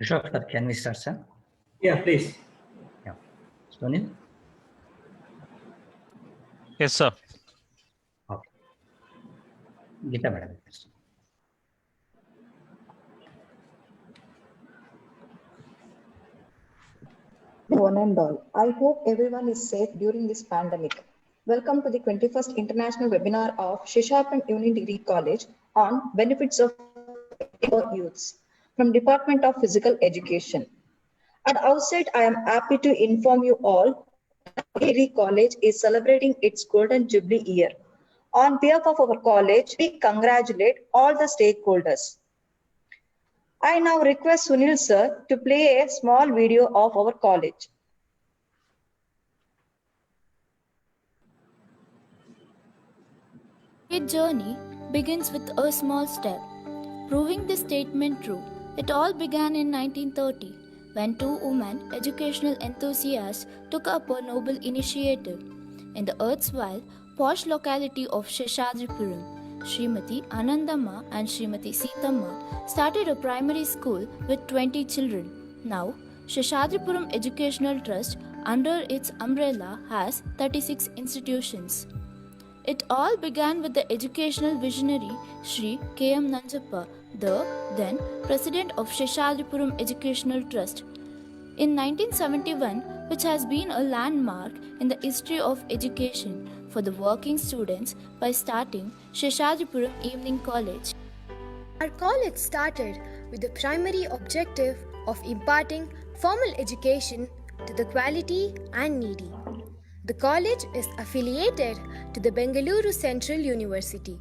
Sure, sir. Can we start, sir? Yeah, please. Yeah. Sunil? Yes, sir. Okay. Geeta, madam. One and all. I hope everyone is safe during this pandemic. Welcome to the 21st International Webinar of Seshadripuram Union Degree College on benefits of youths from Department of Physical Education. At the outset, I am happy to inform you all that Degree College is celebrating its Golden Jubilee year. On behalf of our college, we congratulate all the stakeholders. I now request Sunil sir to play a small video of our college. A journey begins with a small step. Proving this statement true, it all began in 1930 when two women educational enthusiasts took up a noble initiative. In the erstwhile posh locality of Seshadripuram, Srimati Anandamma and Srimati Seethamma started a primary school with 20 children. Now, Seshadripuram Educational Trust under its umbrella has 36 institutions. It all began with the educational visionary Sri K.M. Nanjappa, the then president of Seshadripuram Educational Trust. In 1971, which has been a landmark in the history of education for the working students by starting Seshadripuram Evening College. Our college started with the primary objective of imparting formal education to the quality and needy. The college is affiliated to the Bengaluru Central University.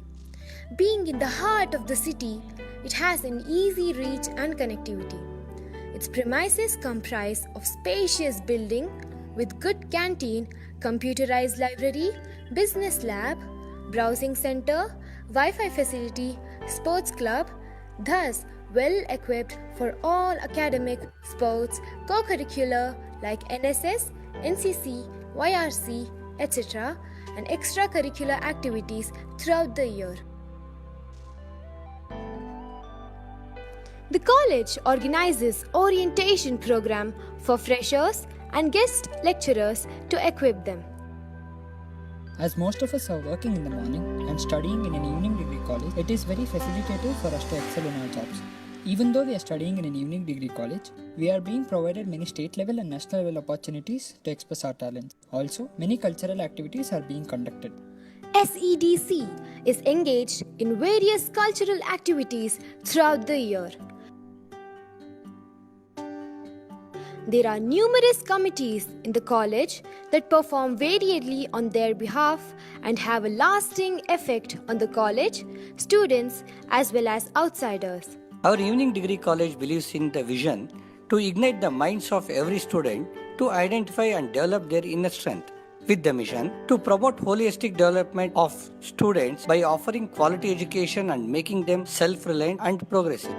Being in the heart of the city, it has an easy reach and connectivity. Its premises comprise of spacious building with good canteen, computerized library, business lab, browsing center, Wi-Fi facility, sports club, thus well equipped for all academic, sports, co-curricular like NSS, NCC, YRC, etc. and extracurricular activities throughout the year. The college organizes orientation program for freshers and guest lecturers to equip them. As most of us are working in the morning and studying in an evening degree college, it is very facilitative for us to excel in our jobs. Even though we are studying in an evening degree college, we are being provided many state level and national level opportunities to express our talents. Also, many cultural activities are being conducted. SEDC is engaged in various cultural activities throughout the year. There are numerous committees in the college that perform variedly on their behalf and have a lasting effect on the college, students, as well as outsiders. Our evening degree college believes in the vision to ignite the minds of every student to identify and develop their inner strength, with the mission to promote holistic development of students by offering quality education and making them self-reliant and progressive.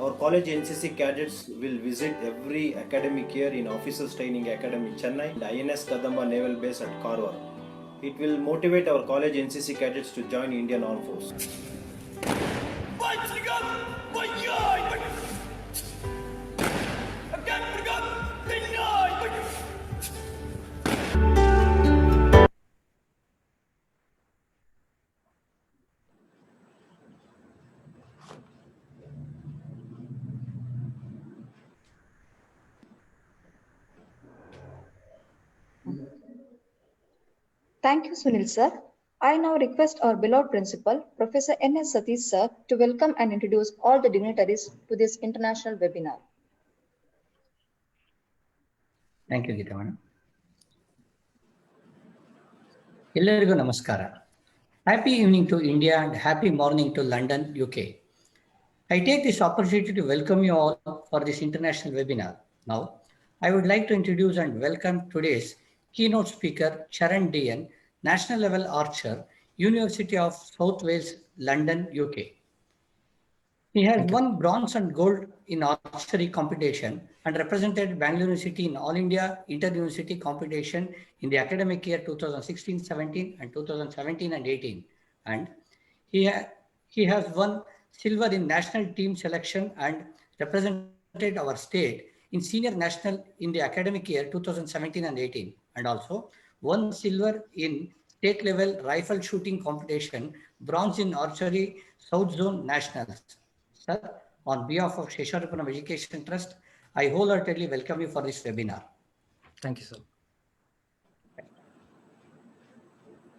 Our college NCC cadets will visit every academic year in Officers Training Academy Chennai and INS Kadamba Naval Base at Karwar. It will motivate our college NCC cadets to join Indian Armed Forces. Thank you, Sunil sir. I now request our beloved principal, Professor N.S. Satish sir, to welcome and introduce all the dignitaries to this international webinar. Thank you, Geeta, madam. ಎಲ್ಲರಿಗೂ ನಮಸ್ಕಾರ. Happy evening to India and happy morning to London, UK. I take this opportunity to welcome you all for this international webinar. Now, I would like to introduce and welcome today's keynote speaker, Charan DN, National Level Archer, University of South Wales, London, UK. He has won bronze and gold in archery competition and represented Bangalore City in All India Inter-University competition in the academic year 2016-17 and 2017 and 18. And he has won silver in national team selection and represented represented our state in senior national in the academic year 2017 and 18, and also won silver in state level rifle shooting competition, bronze in archery South Zone Nationals. Sir, on behalf of Seshadripuram Education Trust, I wholeheartedly welcome you for this webinar. Thank you, sir.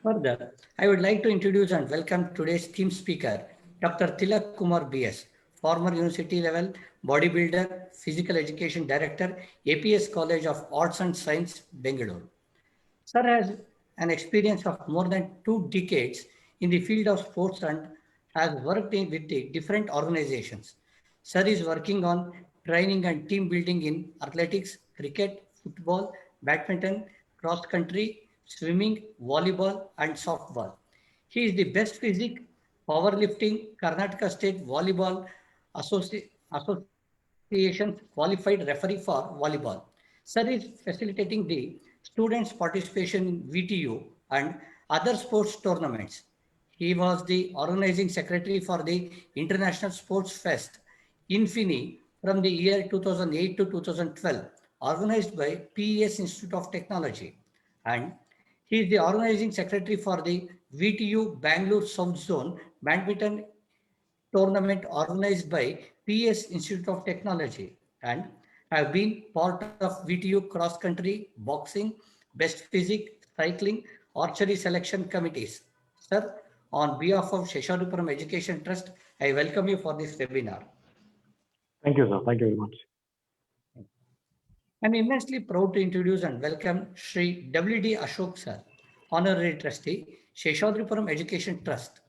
Further, I would like to introduce and welcome today's theme speaker, Dr. Tilak Kumar BS, former university level bodybuilder, physical education director, APS College of Arts and Science, Bengaluru. Sir has an experience of more than 2 decades in the field of sports and has worked with the different organizations. Sir is working on training and team building in athletics, cricket, football, badminton, cross country, swimming, volleyball, and softball. He is the best physique, powerlifting, Karnataka State Volleyball Association qualified referee for volleyball. Sir is facilitating the students' participation in VTU and other sports tournaments. He was the organizing secretary for the International Sports Fest Infini from the year 2008 to 2012, organized by PES Institute of Technology. And he is the organizing secretary for the VTU Bangalore South Zone Badminton tournament organized by PS Institute of Technology and have been part of VTU cross country, boxing, best physics, cycling, archery selection committees. Sir, on behalf of Seshadripuram Education Trust, I welcome you for this webinar. Thank you, sir. Thank you very much. I'm immensely proud to introduce and welcome Sri W.D. Ashok Sir, Honorary Trustee, Seshadripuram Education Trust.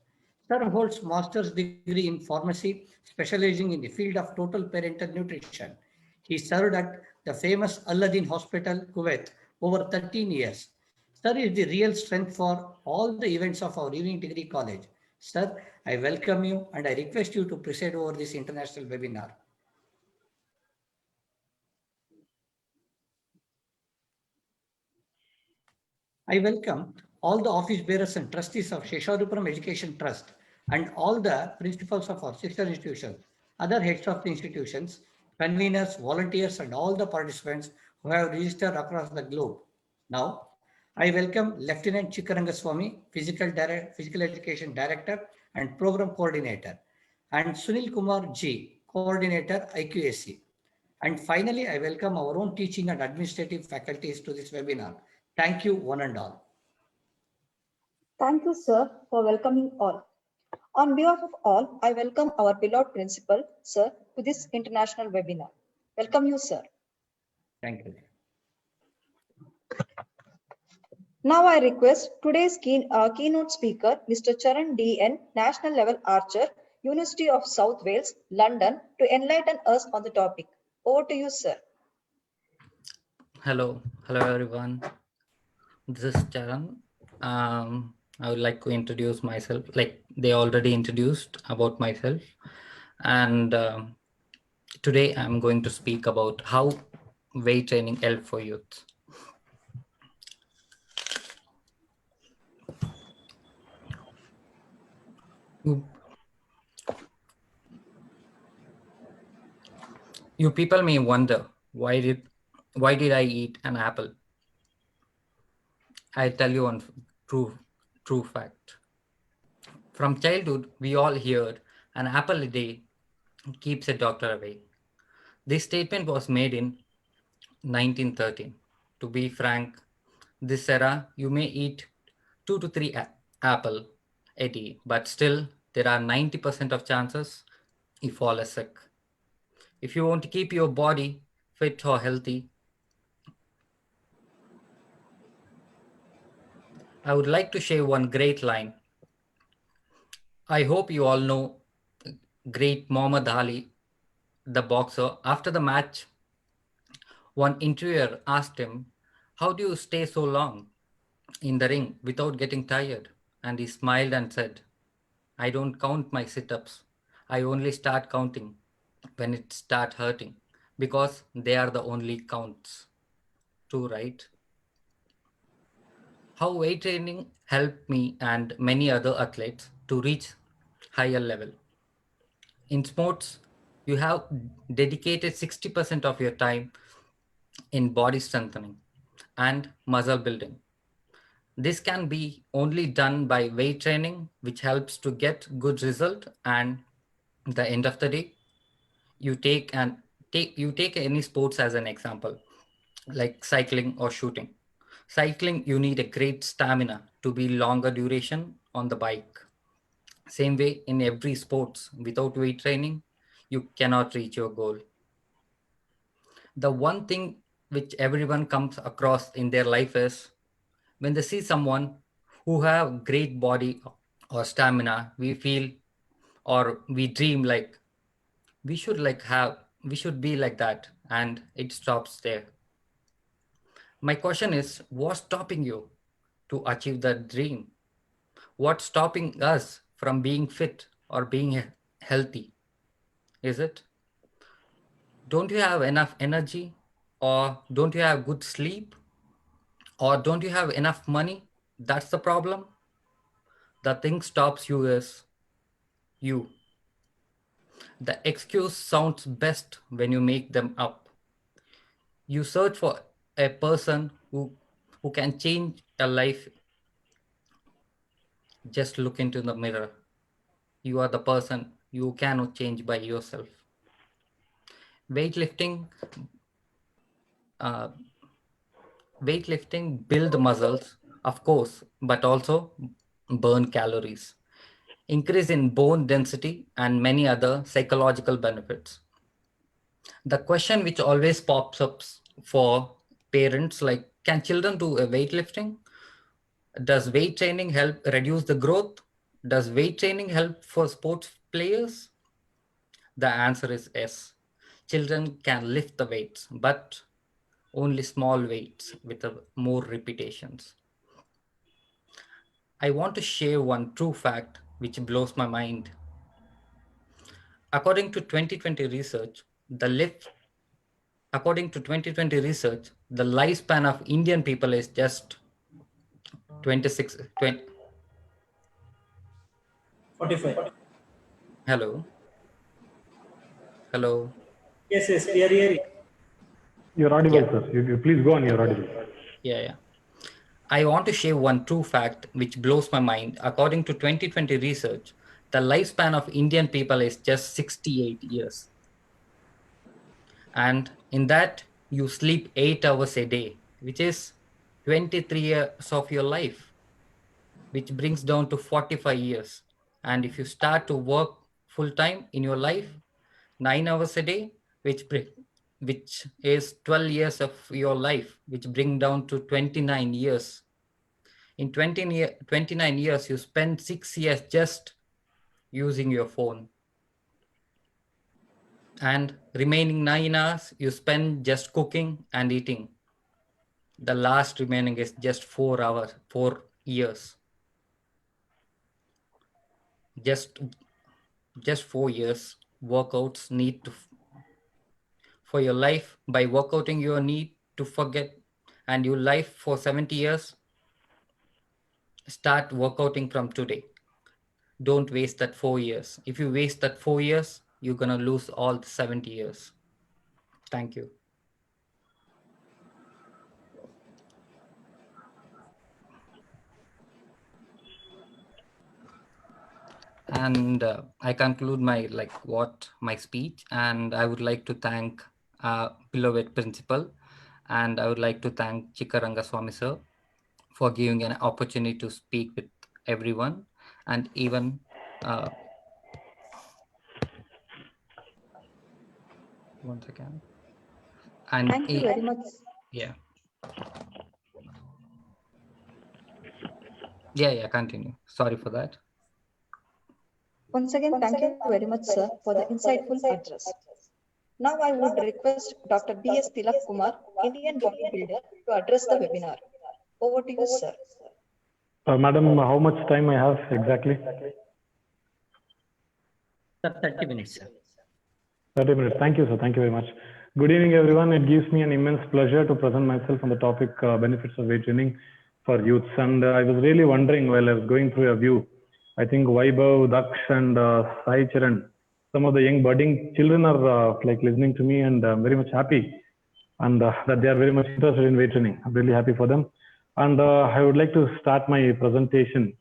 Sir holds master's degree in pharmacy, specializing in the field of total parental nutrition. He served at the famous Aladdin Hospital, Kuwait, over 13 years. Sir is the real strength for all the events of our evening degree college. Sir, I welcome you and I request you to preside over this international webinar. I welcome all the office bearers and trustees of Seshadripuram Education Trust and all the principals of our sister institutions, other heads of the institutions, conveners, volunteers, and all the participants who have registered across the globe. Now, I welcome Lieutenant Chikkarangaswamy, Physical Education Director and Program Coordinator, and Sunil Kumar G, Coordinator IQAC. And finally, I welcome our own teaching and administrative faculties to this webinar. Thank you, one and all. Thank you, sir, for welcoming all. On behalf of all, I welcome our beloved principal, sir, to this international webinar. Welcome you, sir. Thank you. Now I request today's keynote speaker, Mr. Charan D.N., National Level Archer, University of South Wales, London, to enlighten us on the topic. Over to you, sir. Hello everyone. This is Charan. I would like to introduce myself. Like they already introduced about myself, and today I'm going to speak about how weight training help for youth. You people may wonder why did I eat an apple? I tell you one true fact. From childhood, we all hear an apple a day keeps a doctor away. This statement was made in 1913. To be frank, this era you may eat 2 to 3 apple a day, but still there are 90% of chances you fall sick. If you want to keep your body fit or healthy, I would like to share one great line. I hope you all know great Muhammad Ali, the boxer. After the match, one interviewer asked him, "How do you stay so long in the ring without getting tired?" And he smiled and said, "I don't count my sit-ups. I only start counting when it start hurting because they are the only counts." True, right? How weight training helped me and many other athletes to reach higher level. In sports, You have dedicated 60% of your time in body strengthening and muscle building. This can be only done by weight training, which helps to get good result. And the end of the day, you take any sports as an example, like cycling or shooting. Cycling, you need a great stamina to be longer duration on the bike. Same way in every sports, without weight training, you cannot reach your goal. The one thing which everyone comes across in their life is when they see someone who have great body or stamina, we feel or we dream like we should be like that, and it stops there. My question is, what's stopping you to achieve that dream? What's stopping us from being fit or being healthy? Is it, don't you have enough energy, or don't you have good sleep, or don't you have enough money? That's the problem. The thing stops you is you. The excuse sounds best when you make them up. You search for a person who can change a life. Just look into the mirror. You are the person you cannot change by yourself. Weightlifting, uh, weightlifting build muscles, of course, but also burn calories, increase in bone density, and many other psychological benefits. The question which always pops up for parents, like, can children do a weightlifting? Does weight training help reduce the growth? Does weight training help for sports players? The answer is yes. Children can lift the weights, but only small weights with more repetitions. I want to share one true fact which blows my mind. According to 2020 research, the lift according to 2020 research, the lifespan of Indian people is just 26 20. 45. Hello. Hello. Yes, we are hearing. You're audible, Yeah. sir. You please go on. You're audible. Yeah. I want to share one true fact which blows my mind. According to 2020 research, the lifespan of Indian people is just 68 years. And in that, you sleep 8 hours a day, which is 23 years of your life, which brings down to 45 years. And if you start to work full time in your life, 9 hours a day, which is 12 years of your life, which bring down to 29 years. In 29 years, you spend 6 years just using your phone. And remaining 9 hours, you spend just cooking and eating. The last remaining is just 4 hours, 4 years. Just 4 years. Workouts need to for your life. By workouting your need to forget and your life for 70 years, start workouting from today. Don't waste that 4 years. If you waste that 4 years, you're going to lose all the 70 years. Thank you. And I conclude my speech, and I would like to thank beloved principal, and I would like to thank Chikaranga Swami sir for giving an opportunity to speak with everyone, and even once again. And Thank you very much. yeah, continue. Sorry for that. Once again, thank you very much, sir, for the insightful address. Now I would request Dr. B.S. Tilak Kumar, Indian bodybuilder, to address the webinar. Over to you, sir. Madam, how much time I have exactly? 30 minutes, sir. 30 minutes. Thank you, sir. Thank you very much. Good evening, everyone. It gives me an immense pleasure to present myself on the topic benefits of weight training for youths. And I was really wondering while I was going through a view, I think Vaibhav, Daksh, and Sai Charan, some of the young budding children are like listening to me, and I'm very much happy and that they are very much interested in weight training. I'm really happy for them. And I would like to start my presentation.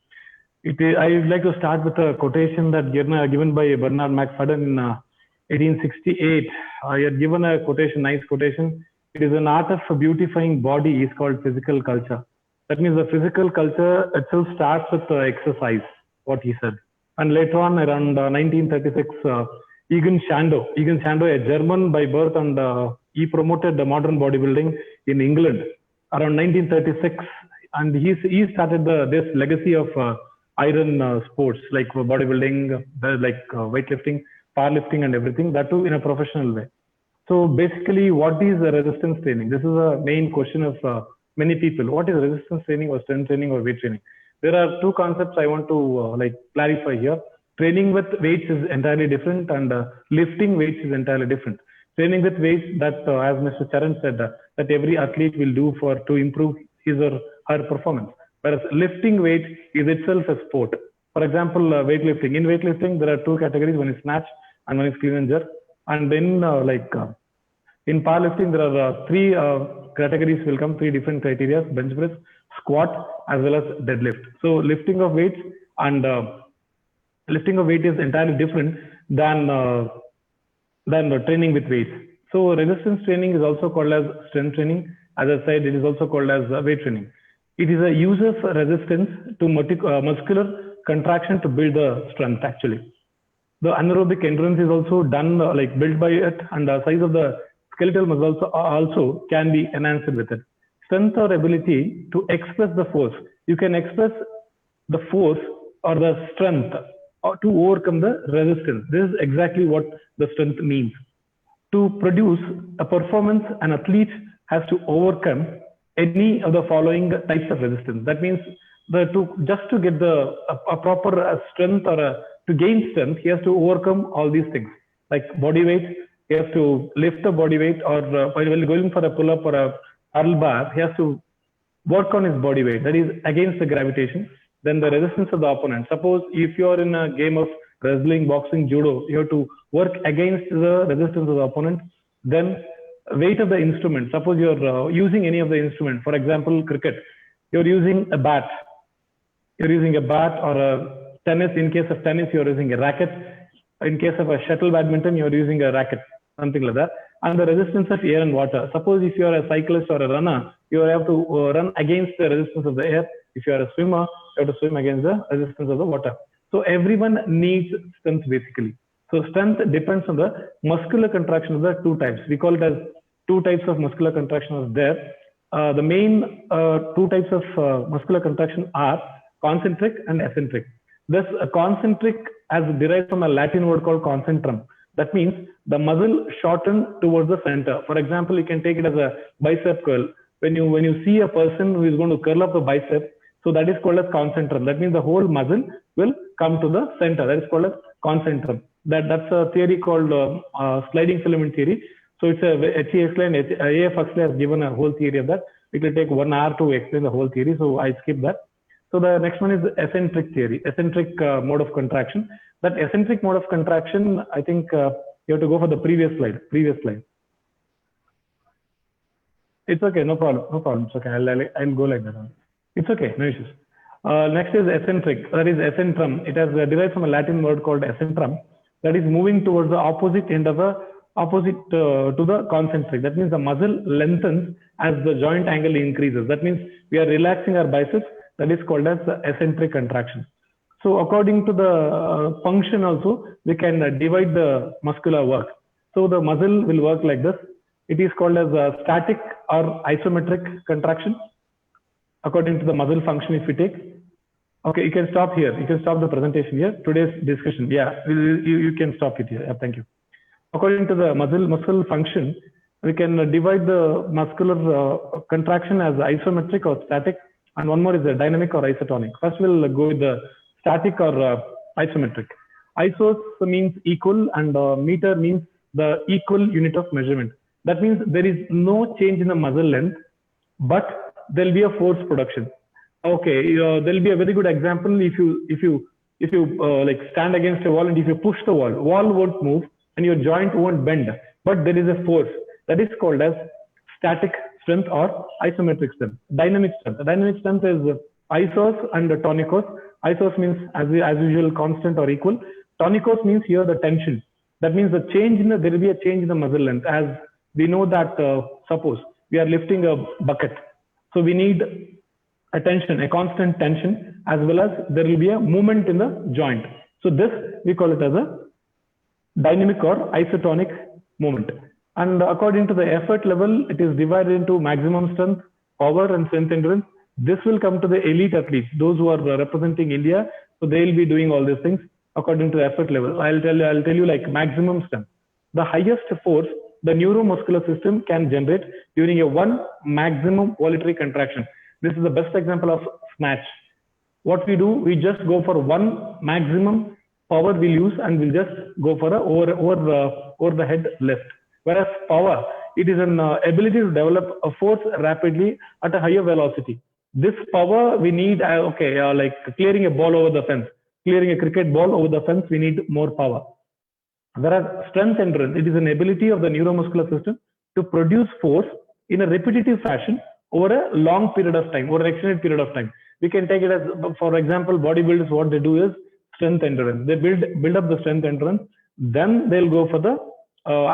I would like to start with a quotation that given by Bernard McFadden in 1868. I had given a quotation, nice quotation. It is an art of beautifying body is called physical culture. That means the physical culture itself starts with exercise, what he said. And later on, around 1936, Egon Sando, a German by birth, and he promoted the modern bodybuilding in England around 1936. And he started this legacy of iron sports like bodybuilding, like weightlifting, powerlifting, and everything, that too in a professional way. So basically, what is resistance training? This is a main question of many people. What is resistance training or strength training or weight training? There are two concepts I want to clarify here. Training with weights is entirely different, and lifting weights is entirely different. Training with weights, that as Mr. Charan said, that every athlete will do to improve his or her performance. Whereas lifting weight is itself a sport. For example, weightlifting. In weightlifting, there are two categories. One is snatch and one is clean and jerk. And then in powerlifting, there are three categories will come, three different criteria: bench press, squat, as well as deadlift. So lifting of weights and lifting of weight is entirely different than training with weights. So resistance training is also called as strength training. As I said, it is also called as weight training. It is a use of resistance to muscular contraction to build the strength actually. The anaerobic endurance is also done built by it, and the size of the skeletal muscles also can be enhanced with it. Strength or ability to express the force. You can express the force or the strength to overcome the resistance. This is exactly what the strength means. To produce a performance, an athlete has to overcome any of the following types of resistance. That means just to get a proper strength or to gain strength, he has to overcome all these things. Like body weight, he has to lift the body weight, or while going for a pull-up or a hurl bar, he has to work on his body weight, that is against the gravitation. Then the resistance of the opponent. Suppose if you are in a game of wrestling, boxing, judo, you have to work against the resistance of the opponent. Then weight of the instrument. Suppose you are using any of the instrument. For example, cricket. You are using a bat. You're using a bat, or a tennis. In case of tennis, you're using a racket. In case of a shuttle badminton, you're using a racket, something like that. And the resistance of air and water. Suppose if you're a cyclist or a runner, you have to run against the resistance of the air. If you are a swimmer, you have to swim against the resistance of the water. So everyone needs strength basically. So strength depends on the muscular contraction of the two types. We call it as two types of muscular contraction are there. The main two types of muscular contraction are concentric and eccentric. This concentric as derived from a Latin word called concentrum. That means the muscle shortened towards the center. For example, you can take it as a bicep curl. When you see a person who is going to curl up the bicep, so that is called as concentrum. That means the whole muscle will come to the center. That is called as concentrum. That's a theory called sliding filament theory. So it's A.F. Huxley has given a whole theory of that. It will take 1 hour to explain the whole theory, so I skip that. So the next one is eccentric theory, eccentric mode of contraction. That eccentric mode of contraction, I think you have to go for the previous slide. It's okay, no problem. It's okay, I'll go like that. It's okay, no issues. Next is eccentric, that is ecentrum. It has derived from a Latin word called ecentrum, that is moving towards the opposite end of to the concentric. That means the muscle lengthens as the joint angle increases. That means we are relaxing our biceps. That is called as eccentric contraction. So according to the function also, we can divide the muscular work. So the muscle will work like this. It is called as static or isometric contraction. According to the muscle function, if we take. Okay, you can stop here. You can stop the presentation here. Today's discussion. Yeah, you can stop it here. Yeah, thank you. According to the muscle function, we can divide the muscular contraction as isometric or static, and one more is the dynamic or isotonic. First, we'll go with the static or isometric. Isos means equal, and meter means the equal unit of measurement. That means there is no change in the muscle length, but there will be a force production. Okay, there will be a very good example if you If you like stand against a wall and if you push the wall won't move and your joint won't bend, but there is a force that is called as static strength or isometric strength. Dynamic strength. Dynamic strength is isos and tonicos. Isos means as usual constant or equal. Tonicos means here the tension. That means the change in there will be a change in the muscle length. As we know that suppose we are lifting a bucket, so we need a tension, a constant tension, as well as there will be a movement in the joint. So this we call it as a dynamic or isotonic movement. And according to the effort level, it is divided into maximum strength, power, and strength endurance. This will come to the elite athletes, those who are representing India. So they will be doing all these things according to the effort level. I'll tell you like maximum strength. The highest force the neuromuscular system can generate during a one maximum voluntary contraction. This is the best example of snatch. What we do, we just go for one maximum power we'll use and we'll just go for a over the head lift. Whereas power, it is an ability to develop a force rapidly at a higher velocity. This power we need, like clearing a ball over the fence, clearing a cricket ball over the fence, we need more power. Whereas strength endurance, it is an ability of the neuromuscular system to produce force in a repetitive fashion over a long period of time, over an extended period of time. We can take it as, for example, bodybuilders, what they do is strength endurance. They build up the strength endurance, then they'll go for the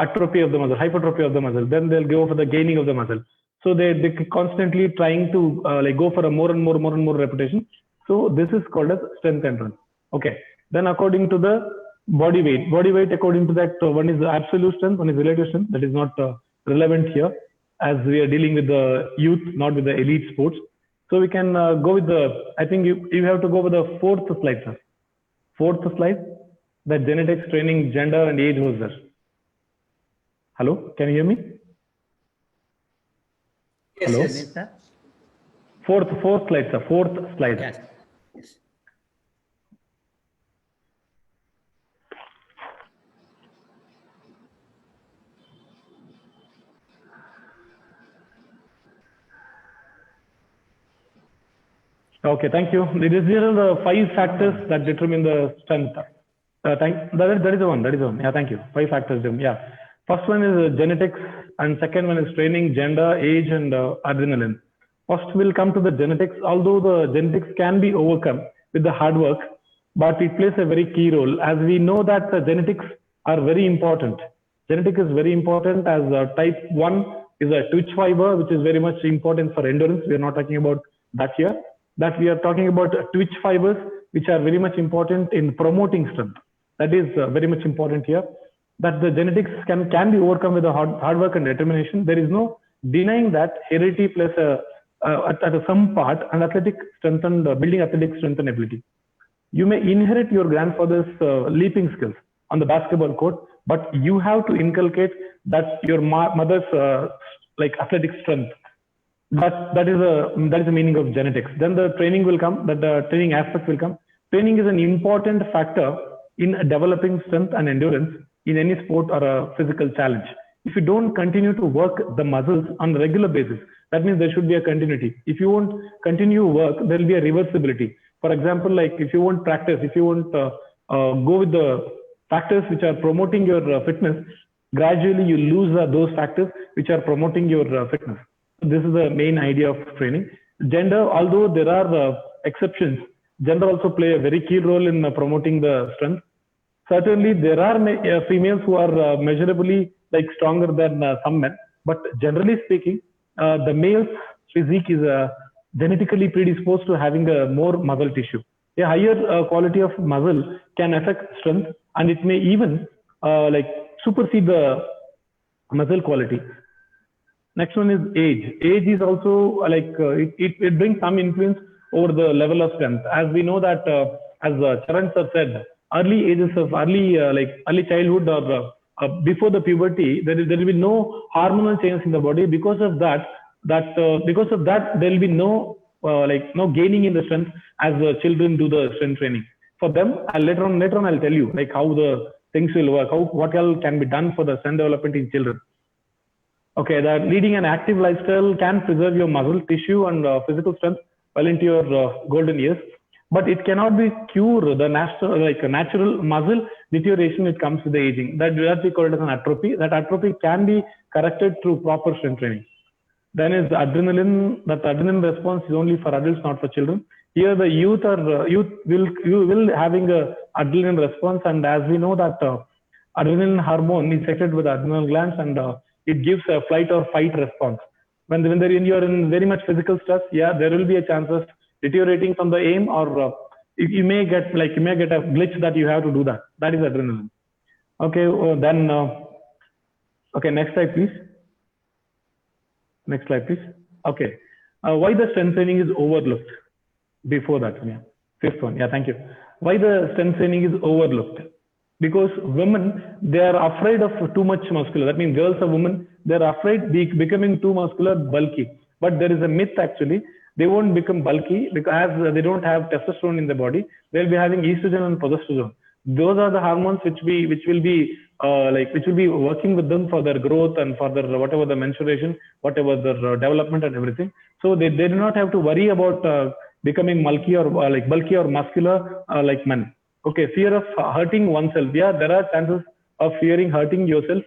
atrophy of the muscle, hypertrophy of the muscle, then they'll go for the gaining of the muscle. So they constantly trying to like go for a more and more repetition. So this is called as strength endurance. Okay. Then according to the body weight according to that, one is the absolute strength, one is relative strength. That is not relevant here, as we are dealing with the youth, not with the elite sports. So we can go with the, I think you have to go with the fourth slide, sir. Fourth slide, the genetics, training, gender, and age was there. Hello, can you hear me? Yes, hello? yes, sir. Fourth slide, sir. Fourth slide. Yes. Yes. Okay, thank you. These are the 5 factors that determine the strength. That is the one. Yeah, thank you. 5 factors. Yeah. First one is genetics, and second one is training, gender, age, and adrenaline. First, we'll come to the genetics. Although the genetics can be overcome with the hard work, but it plays a very key role. As we know that the genetics are very important. Genetic is very important, as type 1 is a twitch fiber, which is very much important for endurance. We are not talking about that here. That we are talking about twitch fibers, which are very much important in promoting strength. That is very much important here. That the genetics can be overcome with the hard work and determination. There is no denying that heredity plays at some part an athletic strength and building athletic strength and ability. You may inherit your grandfather's leaping skills on the basketball court, but you have to inculcate that your mother's like athletic strength. That is the meaning of genetics. Then the training will come. That the training aspect will come. Training is an important factor in developing strength and endurance in any sport or a physical challenge. If you don't continue to work the muscles on a regular basis, that means there should be a continuity. If you won't continue work, there will be a reversibility. For example, like if you won't practice, if you won't go with the factors which are promoting your fitness, gradually you lose those factors which are promoting your fitness. This is the main idea of training. Gender, although there are exceptions, gender also play a very key role in promoting the strength. Certainly, there are females who are measurably like stronger than some men, but generally speaking, the male's physique is genetically predisposed to having more muscle tissue. A higher quality of muscle can affect strength, and it may even like supersede the muscle quality. Next one is age. Age is also like it brings some influence over the level of strength. As we know that, as Charan sir said, early ages of early childhood or before the puberty, there will be no hormonal change in the body. Because of that, there will be no no gaining in the strength as the children do the strength training. For them, later on I'll tell you like how the things will work, what all can be done for the strength development in children. Okay, that leading an active lifestyle can preserve your muscle tissue and physical strength well into your golden years. but it cannot be cure the natural muscle deterioration. It comes with the aging. That we call it as an atrophy. That atrophy can be corrected through proper strength training. Then is adrenaline. That adrenaline response is only for adults, not for children. Here the youth will having a adrenaline response, and as we know that adrenaline hormone is secreted with adrenal glands, and it gives a flight or fight response. When you are in very much physical stress, yeah, there will be a chance of deteriorating from the aim, or you may get a glitch that you have to do that. That is adrenaline. Okay, then okay, next slide, please. Next slide, please. Okay, why the strength training is overlooked? Before that, yeah, fifth one. Yeah, thank you. Why the strength training is overlooked? Because women, they are afraid of too much muscular. That means girls or women, they're afraid becoming too muscular, bulky. But there is a myth actually. They won't become bulky because they don't have testosterone in the body. They'll be having estrogen and progesterone. Those are the hormones which will be working with them for their growth and for their whatever the menstruation, whatever their development and everything. So they do not have to worry about becoming bulky or muscular like men. Okay, fear of hurting oneself. Yeah, there are chances of fearing hurting yourself.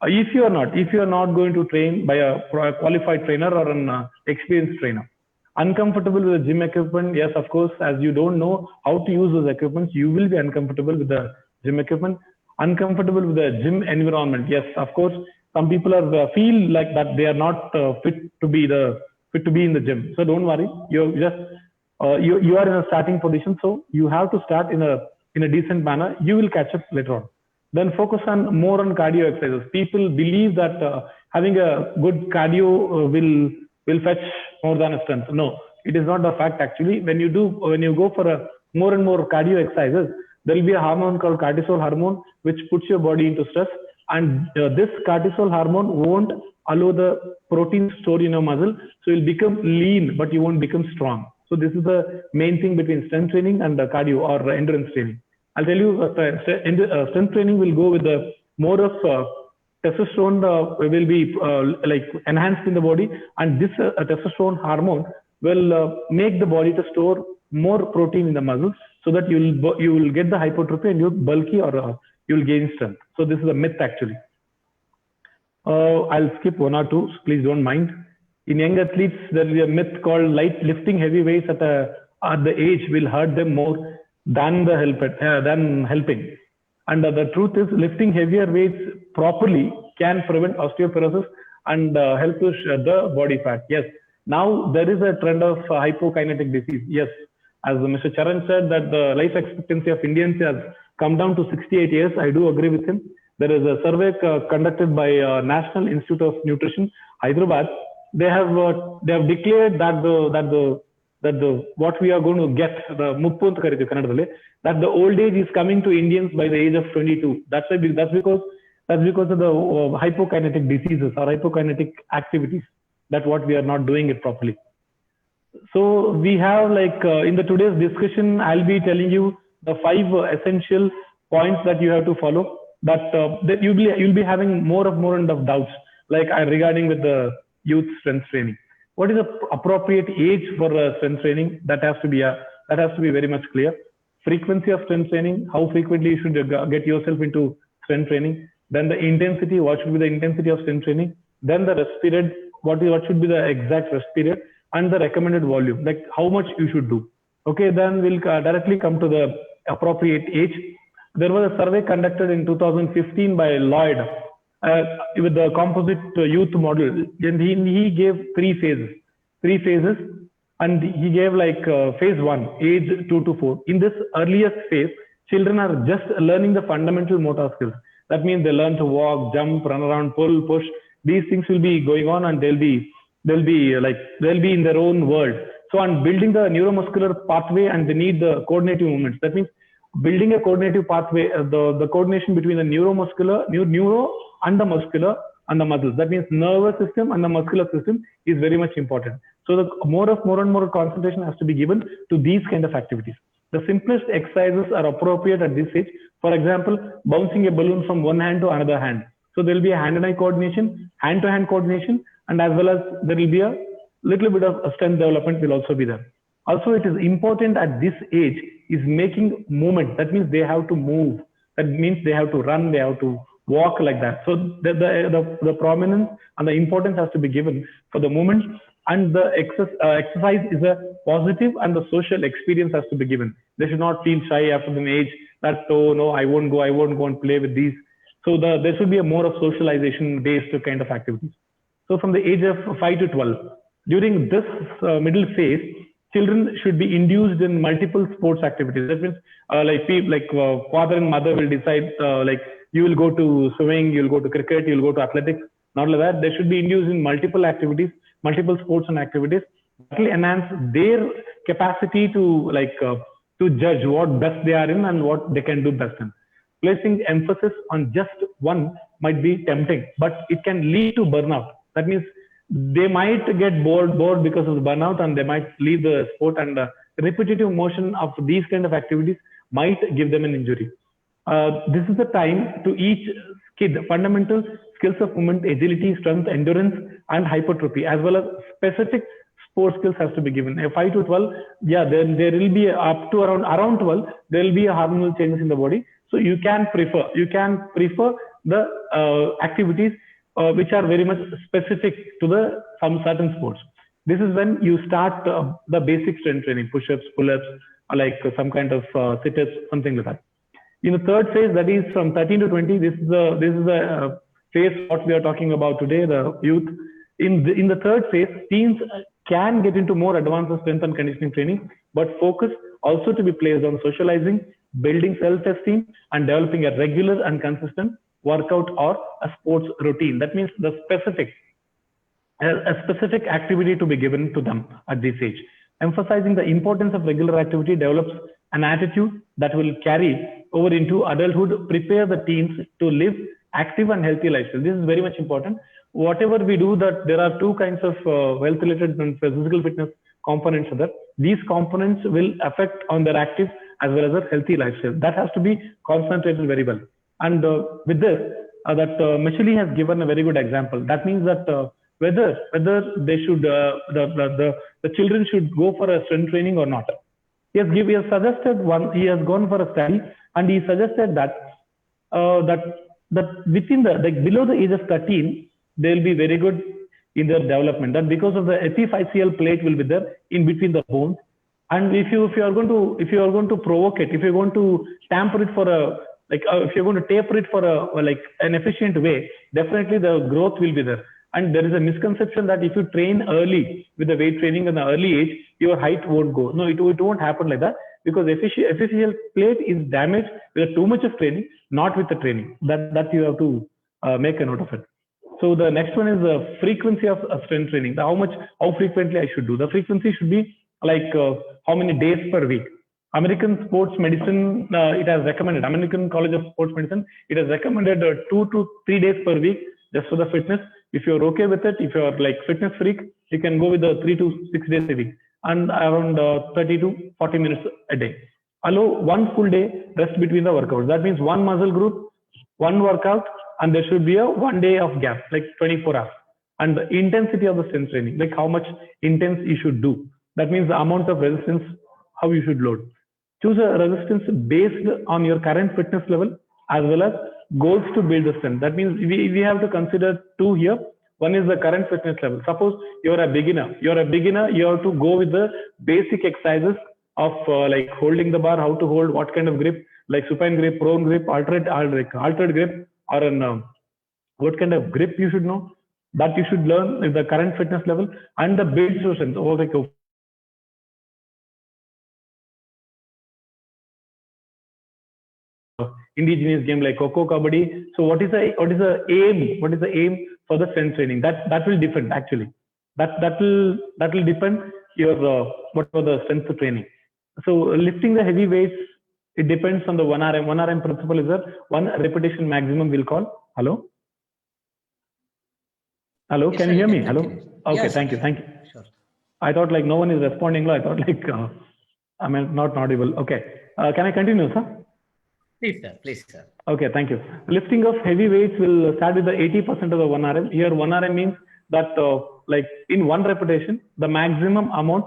If you are not going to train by a qualified trainer or an experienced trainer. Uncomfortable with the gym equipment. Yes, of course, as you don't know how to use those equipments, you will be uncomfortable with the gym equipment. Uncomfortable with the gym environment. Yes, of course, some people feel like that they are not fit to be in the gym. So don't worry. You are in a starting position, so you have to start in a decent manner. You will catch up later on. Then focus more on cardio exercises. People believe that having a good cardio will fetch more than a strength. No, it is not the fact actually. When you go for more and more cardio exercises, there will be a hormone called cortisol hormone, which puts your body into stress. And this cortisol hormone won't allow the protein stored in your muscle. So you'll become lean, but you won't become strong. So this is the main thing between strength training and cardio or endurance training. I'll tell you, strength training will go with more of testosterone will be enhanced in the body, and this testosterone hormone will make the body to store more protein in the muscles, so that you will get the hypertrophy and you'll bulky or you'll gain strength. So this is a myth actually. I'll skip one or two, so please don't mind. In young athletes, there is a myth called lifting heavy weights at the age will hurt them more than helping. And the truth is, lifting heavier weights properly can prevent osteoporosis and help to shed the body fat. Yes. Now there is a trend of hypokinetic disease. Yes. As Mr. Charan said, that the life expectancy of Indians has come down to 68 years. I do agree with him. There is a survey conducted by National Institute of Nutrition, Hyderabad. They have declared that what we are going to get, that the old age is coming to Indians by the age of 22. That's because of the hypokinetic diseases or hypokinetic activities. That what we are not doing it properly. So we have in the today's discussion, I'll be telling you the 5 essential points that you have to follow. That you'll be having more and of doubts regarding with the youth strength training. What is the appropriate age for strength training? That has to be very much clear. Frequency of strength training, how frequently you should get yourself into strength training. Then the intensity, what should be the intensity of strength training. Then the rest period, what should be the exact rest period, and the recommended volume, like how much you should do. Okay, then we'll directly come to the appropriate age. There was a survey conducted in 2015 by Lloyd with the composite youth model, and he gave 3 phases, and he gave phase 1, age 2 to 4. In this earliest phase, children are just learning the fundamental motor skills. That means they learn to walk, jump, run around, pull, push. These things will be going on, and they'll be in their own world. So on building the neuromuscular pathway, and they need the coordinative movements. That means building a coordinative pathway, the coordination between the neuro and the muscular and the muscles. That means nervous system and the muscular system is very much important. So the more and more concentration has to be given to these kind of activities. The simplest exercises are appropriate at this age. For example, bouncing a balloon from one hand to another hand. So there will be a hand and eye coordination, hand to hand coordination, and as well as there will be a little bit of strength development will also be there. Also, it is important at this age is making movement. That means they have to move. That means they have to run, they have to walk like that. So the prominence and the importance has to be given for the movement, and the exercise is a positive, and the social experience has to be given. They should not feel shy after an age that, oh no, I won't go and play with these. So there should be a more of socialization based kind of activities. So from the age of 5 to 12, during this middle phase, children should be induced in multiple sports activities. That means father and mother will decide like you will go to swimming, you'll go to cricket, you'll go to athletics. Not like that. They should be induced in multiple activities, multiple sports and activities that will enhance their capacity to judge what best they are in and what they can do best in. Placing emphasis on just one might be tempting, but it can lead to burnout. That means they might get bored because of the burnout, and they might leave the sport, and repetitive motion of these kind of activities might give them an injury. This is the time to each kid fundamental skills of movement, agility, strength, endurance, and hypertrophy, as well as specific sports skills has to be given. 5 to 12, yeah, there will be up to around 12, there will be a hormonal changes in the body. So you can prefer the activities which are very much specific to some certain sports. This is when you start the basic strength training, push-ups, pull-ups, like some kind of sit-ups, something like that. In the third phase, that is from 13 to 20, this is the phase what we are talking about today, the youth. In the third phase, teens can get into more advanced strength and conditioning training, but focus also to be placed on socializing, building self-esteem, and developing a regular and consistent workout or a sports routine. That means a specific activity to be given to them at this age. Emphasizing the importance of regular activity develops an attitude that will carry over into adulthood, prepare the teens to live active and healthy lifestyle. This is very much important. Whatever we do, that there are two kinds of health-related and physical fitness components of that. These components will affect on their active as well as their healthy lifestyle. That has to be concentrated very well. And with this, Michele has given a very good example. That means that whether they should the children should go for a strength training or not. He has suggested one. He has gone for a study, and he suggested that within below the age of 13, they will be very good in their development. That because of the epiphyseal plate will be there in between the bones, and if you are going to provoke it, if you are going to tamper it for if you're going to taper it for an efficient way, definitely the growth will be there. And there is a misconception that if you train early with the weight training in the early age, your height won't go. No, it won't happen like that, because epiphyseal plate is damaged with too much of training, not with the training. That you have to make a note of it. So the next one is the frequency of strength training. How frequently I should do. The frequency should be like how many days per week. American Sports Medicine, it has recommended, American College of Sports Medicine, it has recommended 2 to 3 days per week just for the fitness. If you're okay with it, if you're like fitness freak, you can go with the 3 to 6 days a week and around 30 to 40 minutes a day. Allow one full day rest between the workouts. That means one muscle group, one workout, and there should be a 1 day of gap, like 24 hours. And the intensity of the strength training, like how much intense you should do. That means the amount of resistance, how you should load. Choose a resistance based on your current fitness level as well as goals to build the strength. That means we have to consider two here. One is the current fitness level. Suppose you're a beginner. You have to go with the basic exercises of like holding the bar, how to hold, what kind of grip, like supine grip, prone grip, altered grip, or what kind of grip you should know. That you should learn with the current fitness level and the build strength. Indigenous game like Coco, Kabaddi. So what is the aim? What is the aim for the strength training? That will depend actually. That will depend your what for the strength training. So lifting the heavy weights, it depends on the 1 RM. 1 RM principle is that 1 repetition maximum we'll call. Hello. Yes, can sir, you hear me? can Hello. continue. Okay, Yes, thank you. sure. I thought like no one is responding. I thought like I'm not audible. Okay. Can I continue, sir? Please, sir. Okay, thank you. Lifting of heavy weights will start with the 80% of the 1 RM. Here 1 RM means that like in one repetition, the maximum amount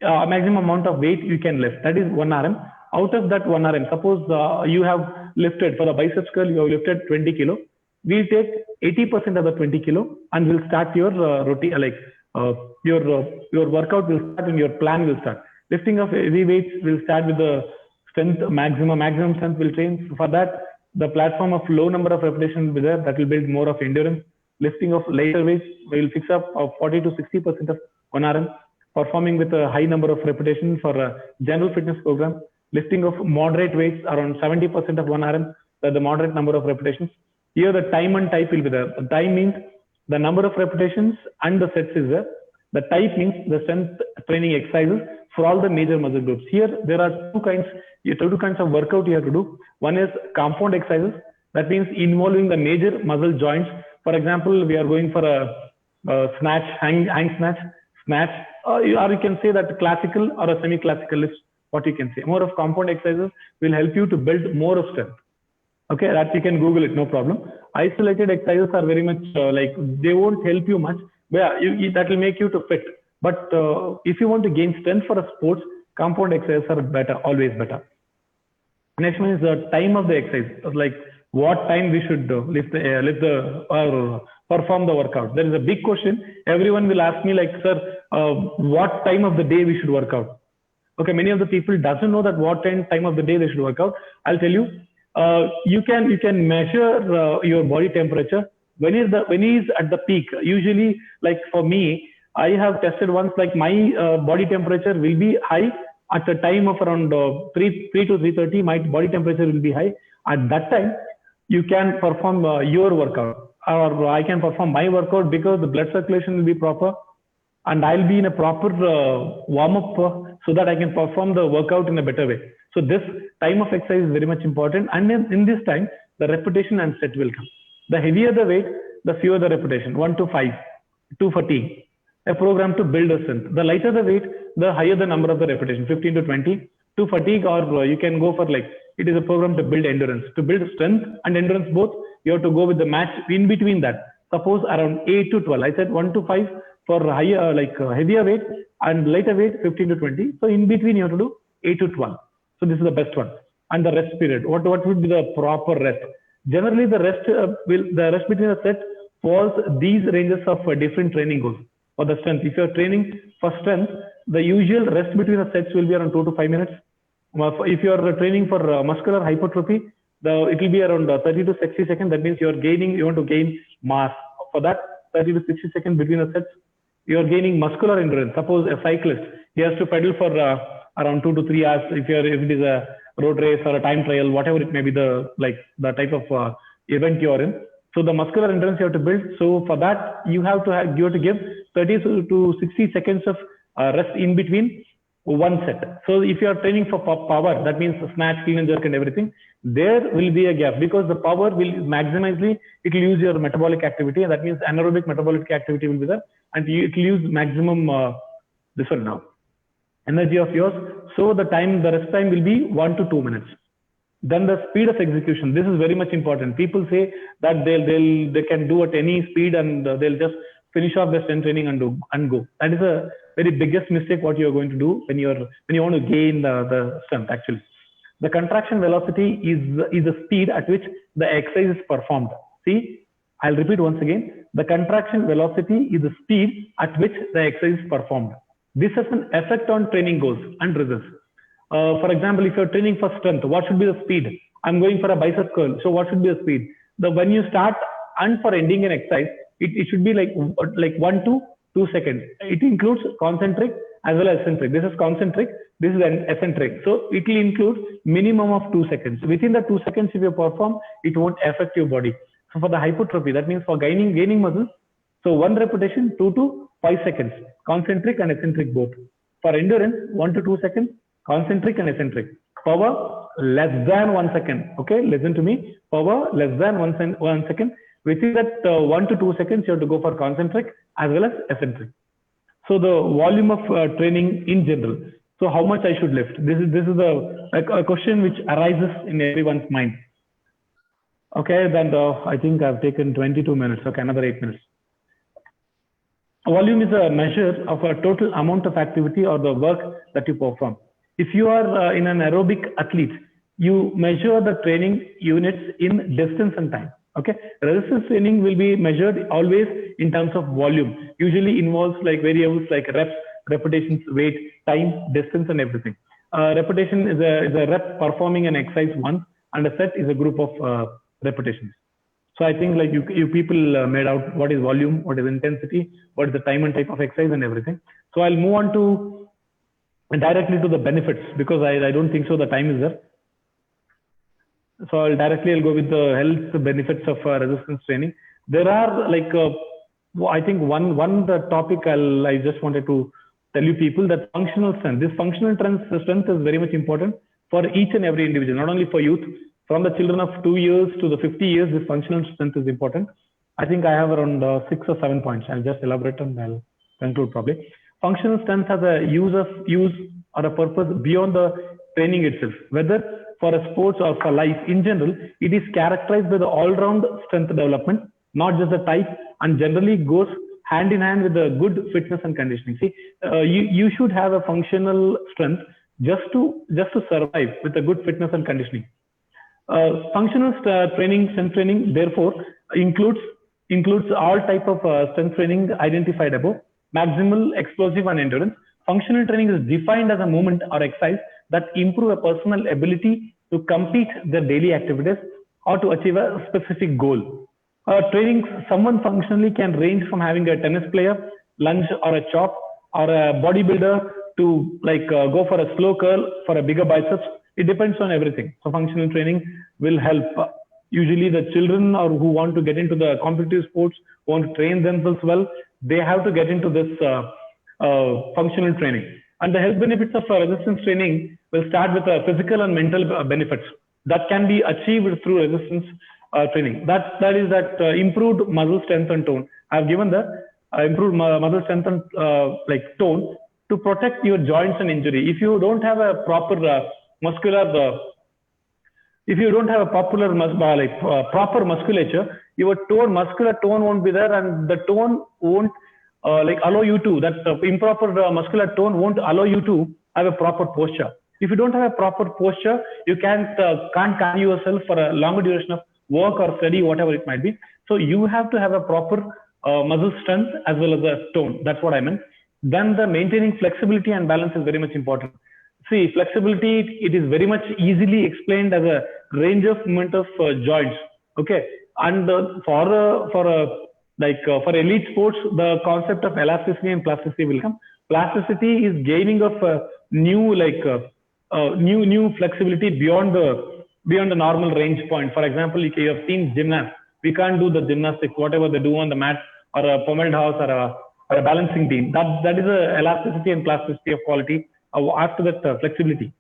maximum amount of weight you can lift. That is 1 RM. Out of that 1 RM, suppose you have lifted for the biceps curl, you have lifted 20 kilo. We'll take 80% of the 20 kilo and we'll start your routine, your workout will start and your plan will start. Lifting of heavy weights will start with the strength maximum strength will train. For that, the platform of low number of repetitions will be there. That will build more of endurance. Lifting of lighter weights will fix up 40 to 60% of 1 RM. Performing with a high number of repetitions for a general fitness program. Lifting of moderate weights around 70% of 1 RM. That's the moderate number of repetitions. Here the time and type will be there. The time means the number of repetitions and the sets is there. The type means the strength training exercises for all the major muscle groups. Here there are two kinds of workout you have to do. One is compound exercises. That means involving the major muscle joints. For example, we are going for a snatch, hang snatch, or you can say that classical or a semi-classical lifts, what you can say. More of compound exercises will help you to build more of strength. Okay, that you can Google it, no problem. Isolated exercises are very much they won't help you much. But yeah, that will make you to fit. But if you want to gain strength for a sports, compound exercises are better, always better. Next one is the time of the exercise, like what time we should perform the workout. There is a big question. Everyone will ask me like, sir, what time of the day we should work out? Okay, many of the people doesn't know that what time of the day they should work out. I'll tell you. You can measure your body temperature when is at the peak. Usually, like for me, I have tested once. Like my body temperature will be high at the time of around 3 to 3:30. My body temperature will be high. At that time, you can perform your workout, or I can perform my workout because the blood circulation will be proper, and I'll be in a proper warm up so that I can perform the workout in a better way. So this time of exercise is very much important, and in this time, the repetition and set will come. The heavier the weight, the fewer the repetition. 1 to 5, to fatigue. A program to build a strength. The lighter the weight, the higher the number of the repetition. 15 to 20 to fatigue, or you can go for it is a program to build endurance. To build strength and endurance both, you have to go with the match in between that. Suppose around 8 to 12. I said 1 to 5 for higher heavier weight, and lighter weight 15 to 20. So in between you have to do 8 to 12. So this is the best one. And the rest period. What would be the proper rest? Generally, the rest between the sets falls these ranges of different training goals for the strength. If you are training for strength, the usual rest between the sets will be around 2 to 5 minutes. If you are training for muscular hypertrophy, it will be around 30 to 60 seconds. That means you want to gain mass. For that, 30 to 60 seconds between the sets, you are gaining muscular endurance. Suppose a cyclist, he has to pedal for around 2 to 3 hours. If it is a road race or a time trial, whatever it may be, the type of event you are in. So the muscular endurance you have to build. So for that, you have to give 30 to 60 seconds of rest in between one set. So if you are training for power, that means snatch, clean and jerk and everything, there will be a gap, because the power will maximally, it will use your metabolic activity, and that means anaerobic metabolic activity will be there, and it will use maximum energy of yours. So the rest time will be 1 to 2 minutes. Then the speed of execution. This is very much important. People say that they can do at any speed and they'll just finish off their strength training and go. That is a very biggest mistake what you are going to do when you want to gain the strength. Actually, the contraction velocity is the speed at which the exercise is performed. See, I'll repeat once again. The contraction velocity is the speed at which the exercise is performed. This has an effect on training goals and results. For example, if you're training for strength, what should be the speed? I'm going for a bicep curl. So what should be the speed? When you start and for ending an exercise, it should be like 1 to 2 seconds. It includes concentric as well as eccentric. This is concentric. This is an eccentric. So it will include minimum of 2 seconds. Within the 2 seconds, if you perform, it won't affect your body. So for the hypertrophy, that means for gaining muscle. So one repetition, 2 to 5 seconds, concentric and eccentric both. For endurance, 1 to 2 seconds, concentric and eccentric. Power less than 1 second. Okay, listen to me. Power less than 1 second. Within that 1 to 2 seconds, you have to go for concentric as well as eccentric. So the volume of training in general. So how much I should lift? This is a question which arises in everyone's mind. Okay, then I think I've taken 22 minutes. Okay, another 8 minutes. volume is a measure of a total amount of activity or the work that you perform. If you are in an aerobic athlete, you measure the training units in distance and time. Okay, resistance training will be measured always in terms of volume. Usually involves like variables like reps, repetitions, weight, time, distance, and everything. Repetition is a rep performing an exercise once, and a set is a group of repetitions. So I think like you people made out what is volume, what is intensity, what is the time and type of exercise and everything. So I'll move on to directly to the benefits, because I don't think so the time is there. So I'll go with the health benefits of resistance training. There are like I think one the topic I just wanted to tell you people that functional strength. This functional strength is very much important for each and every individual, not only for youth. From the children of 2 years to the 50 years, this functional strength is important. I think I have around 6 or 7 points. I'll just elaborate and I'll conclude probably. Functional strength has a use or a purpose beyond the training itself. Whether for a sports or for life in general, it is characterized by the all-round strength development, not just the type, and generally goes hand in hand with the good fitness and conditioning. See, you should have a functional strength just to survive with a good fitness and conditioning. Functional strength training, therefore, includes all type of strength training identified above: maximal, explosive, and endurance. Functional training is defined as a movement or exercise that improve a personal ability to complete their daily activities or to achieve a specific goal. Training someone functionally can range from having a tennis player lunge or a chop, or a bodybuilder to go for a slow curl for a bigger biceps. It depends on everything. So functional training will help. Usually the children or who want to get into the competitive sports, want to train themselves well, they have to get into this functional training. And the health benefits of resistance training will start with physical and mental benefits that can be achieved through resistance training. That is improved muscle strength and tone. I've given the improved muscle strength and tone to protect your joints and injury. If you don't have a proper proper musculature, your muscular tone won't be there, and the tone won't allow you to, improper muscular tone won't allow you to have a proper posture. If you don't have a proper posture, you can't carry yourself for a longer duration of work or study, whatever it might be. So you have to have a proper muscle strength as well as a tone. That's what I meant. Then the maintaining flexibility and balance is very much important. See, flexibility, it is very much easily explained as a range of movement of joints. Okay, and for elite sports, the concept of elasticity and plasticity will come. Plasticity is gaining of new flexibility beyond the normal range point. For example, you have seen gymnasts. We can't do the gymnastics, whatever they do on the mat, or a pommelled horse, or a balancing beam. That is a elasticity and plasticity of quality. After that, flexibility.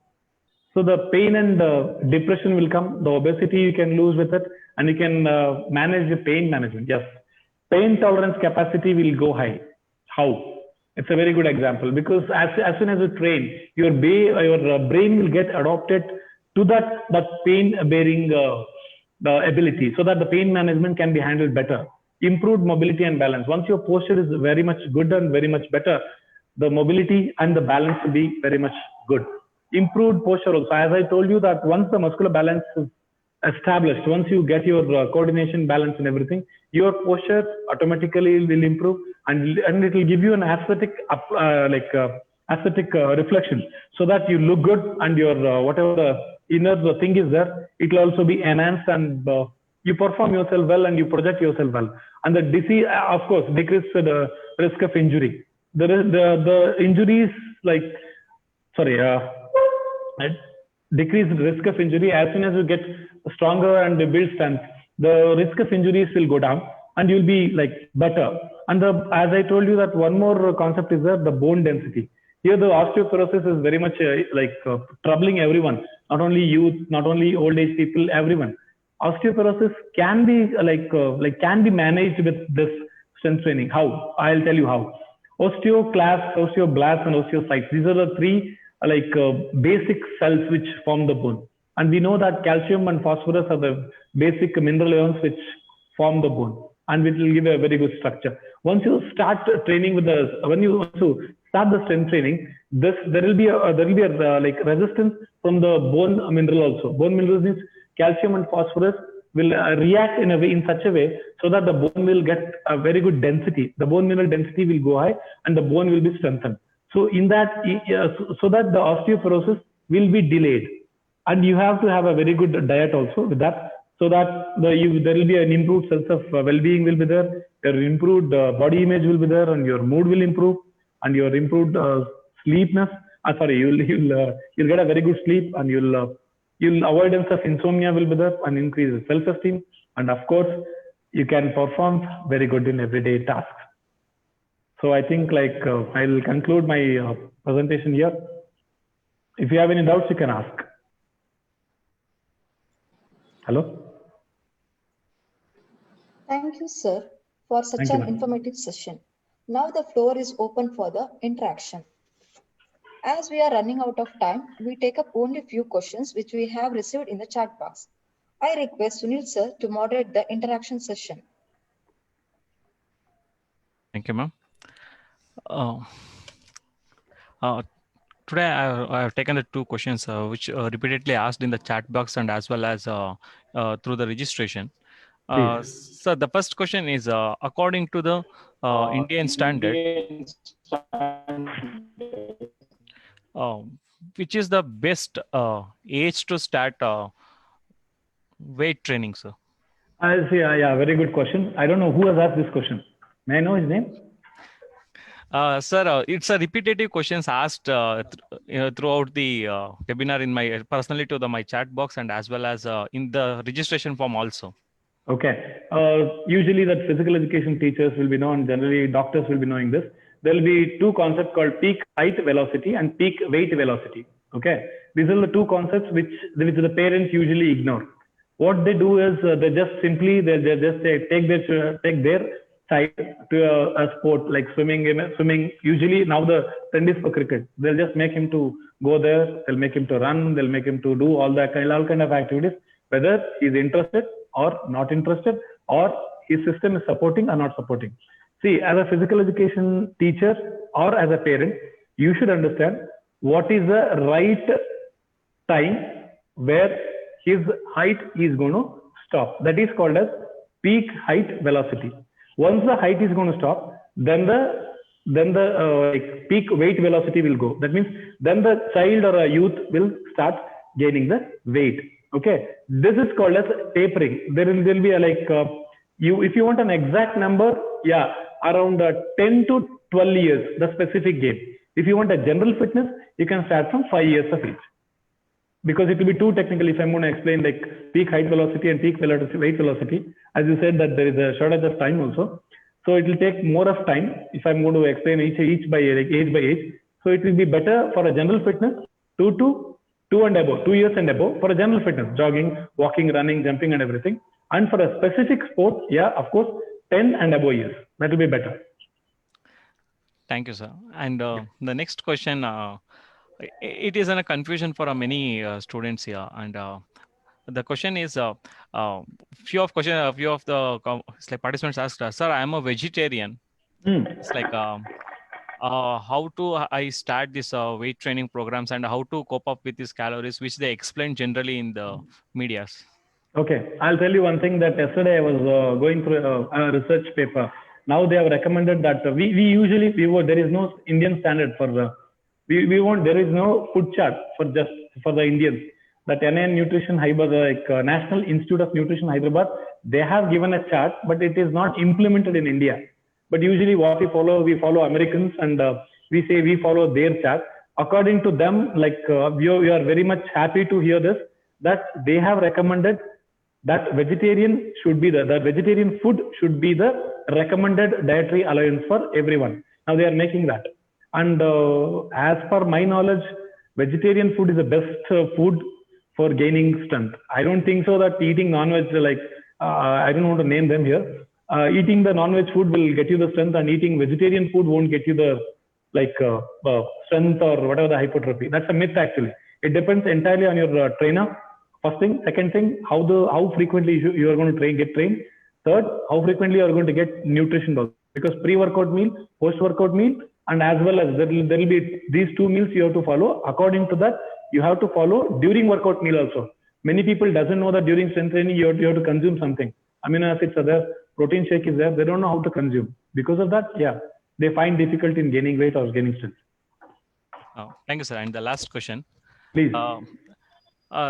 So the pain and depression will come. The obesity you can lose with it, and you can manage the pain management. Yes, pain tolerance capacity will go high. How? It's a very good example, because as soon as you train, your brain will get adopted to that pain bearing the ability, so that the pain management can be handled better. Improved mobility and balance. Once your posture is very much good and very much better, the mobility and the balance will be very much good. Improved posture also. As I told you that once the muscular balance is established, once you get your coordination, balance and everything, your posture automatically will improve, and it will give you an aesthetic reflection, so that you look good, and your whatever the inner thing is there, it will also be enhanced, and you perform yourself well and you project yourself well. And the disease, of course, decrease the risk of injury. The injuries decrease the risk of injury. As soon as you get stronger and build strength, the risk of injuries will go down, and you'll be better. And as I told you, that one more concept is the bone density. Here the osteoporosis is very much troubling everyone, not only youth, not only old age people, everyone. Osteoporosis can be can be managed with this strength training. How? I'll tell you how. Osteoclasts, osteoblasts, and osteocytes. These are the three basic cells which form the bone. And we know that calcium and phosphorus are the basic mineral ions which form the bone, and it will give a very good structure. Once you start training with when you want to start the strength training, there will be a like resistance from the bone mineral also. Bone minerals means calcium and phosphorus will react in such a way so that the bone will get a very good density. The bone mineral density will go high and the bone will be strengthened. So in that, so that the osteoporosis will be delayed. And you have to have a very good diet also with that, so that there will be an improved sense of well-being will be there, your improved body image will be there, and your mood will improve, and your improved sleepness. You'll get a very good sleep, and you'll avoidance of insomnia will be there, and increase self-esteem, and of course you can perform very good in everyday tasks. So I think I'll conclude my presentation here. If you have any doubts, you can ask. Hello. Thank you, sir, for such an informative session. Now the floor is open for the interaction. As we are running out of time, we take up only few questions which we have received in the chat box. I request Sunil sir to moderate the interaction session. Thank you, ma'am. Today I have taken the two questions which repeatedly asked in the chat box and as well as through the registration. So the first question is according to the Indian standard, which is the best age to start weight training, sir? I see. Yeah, very good question. I don't know who has asked this question. May I know his name? Sir, it's a repetitive questions asked throughout the webinar in my personally to my chat box and as well as in the registration form also. Okay. Usually that physical education teachers will be known, generally doctors will be knowing this. There will be two concepts called peak height velocity and peak weight velocity. Okay. These are the two concepts which the parents usually ignore. What they do is they just simply take their side to a sport like swimming. Usually now the trend is for cricket. They'll just make him to go there. They'll make him to run. They'll make him to do all kind of activities, whether he's interested or not interested, or his system is supporting or not supporting. See, as a physical education teacher or as a parent, you should understand what is the right time where his height is going to stop. That is called as peak height velocity. Once the height is going to stop, then the peak weight velocity will go. That means then the child or a youth will start gaining the weight. Okay, this is called as tapering. There will be if you want an exact number, yeah, around 10 to 12 years, the specific game. If you want a general fitness, you can start from 5 years of age. Because it will be too technical if I'm going to explain like peak height velocity and peak weight velocity. As you said that there is a shortage of time also. So it will take more of time if I'm going to explain age by age. So it will be better for a general fitness 2 years and above for a general fitness, jogging, walking, running, jumping and everything. And for a specific sport, yeah, of course, 10 and above years. That will be better. Thank you, sir. And the next question, it is in a confusion for many students here. And the question is, few of the participants asked, sir, I am a vegetarian. It's like, how to I start this weight training programs and how to cope up with these calories, which they explain generally in the medias. Okay, I'll tell you one thing that yesterday I was going through a research paper. Now they have recommended that there is no Indian standard for there is no food chart for the Indians. That NIN Nutrition Hyderabad, National Institute of Nutrition Hyderabad, they have given a chart, but it is not implemented in India. But usually what we follow Americans, and we say we follow their chart. According to them, we are very much happy to hear this, that they have recommended that vegetarian food should be the recommended dietary allowance for everyone. Now they are making that. And as per my knowledge, vegetarian food is the best food for gaining strength. I don't think so that eating non-veg, I don't want to name them here. Eating the non-veg food will get you the strength, and eating vegetarian food won't get you the strength or whatever the hypertrophy. That's a myth actually. It depends entirely on your trainer. First thing. Second thing, how frequently you are going to get trained. Third, how frequently you are going to get nutrition also. Because pre-workout meal, post-workout meal, and as well as there will be these two meals you have to follow. According to that, you have to follow during workout meal also. Many people doesn't know that during strength training you have to consume something. Amino acids are there, protein shake is there. They don't know how to consume. Because of that, yeah, they find difficulty in gaining weight or gaining strength. Thank you, sir. And the last question. Please.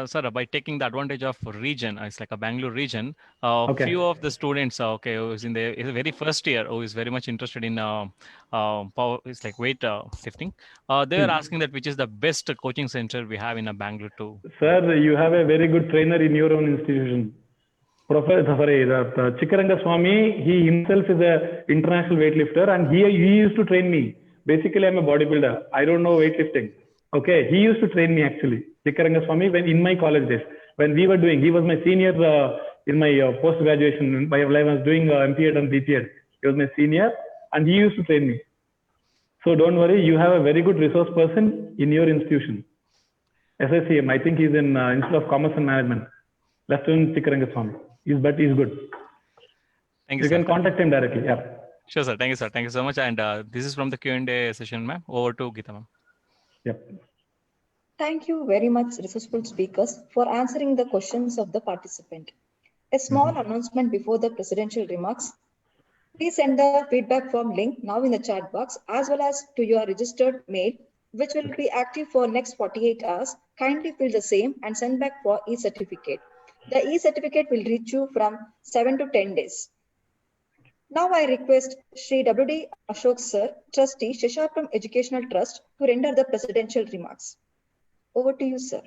Sir, by taking the advantage of region, it's like a Bangalore region. Okay. Few of the students, who is in the very first year, who is very much interested in power, it's like weight lifting. They are asking that which is the best coaching center we have in Bangalore too. Sir, you have a very good trainer in your own institution. Professor Chikkaranga Swami, he himself is a international weightlifter, and he used to train me. Basically, I'm a bodybuilder. I don't know weightlifting. Okay, he used to train me actually. Chikkaranga Swami, when in my college days, when we were doing, he was my senior in my post graduation. While I was doing MPEd and BPEd, he was my senior, and he used to train me. So don't worry, you have a very good resource person in your institution. SICM, I think he's in Institute of Commerce and Management. Lieutenant Chikkaranga Swami. He's good. Thank you, You sir. can contact him directly. Yeah. Sure, sir. Thank you, sir. Thank you so much. And this is from the Q&A session, ma'am. Over to Geeta, ma'am. Yep. Thank you very much, resourceful speakers, for answering the questions of the participant. A small announcement before the presidential remarks. Please send the feedback form link now in the chat box, as well as to your registered mail, which will be active for next 48 hours. Kindly fill the same and send back for e-certificate. The e-certificate will reach you from 7 to 10 days. Now I request Shri W.D. Ashok Sir, Trustee, Seshadripuram Educational Trust, to render the presidential remarks. Over to you, sir.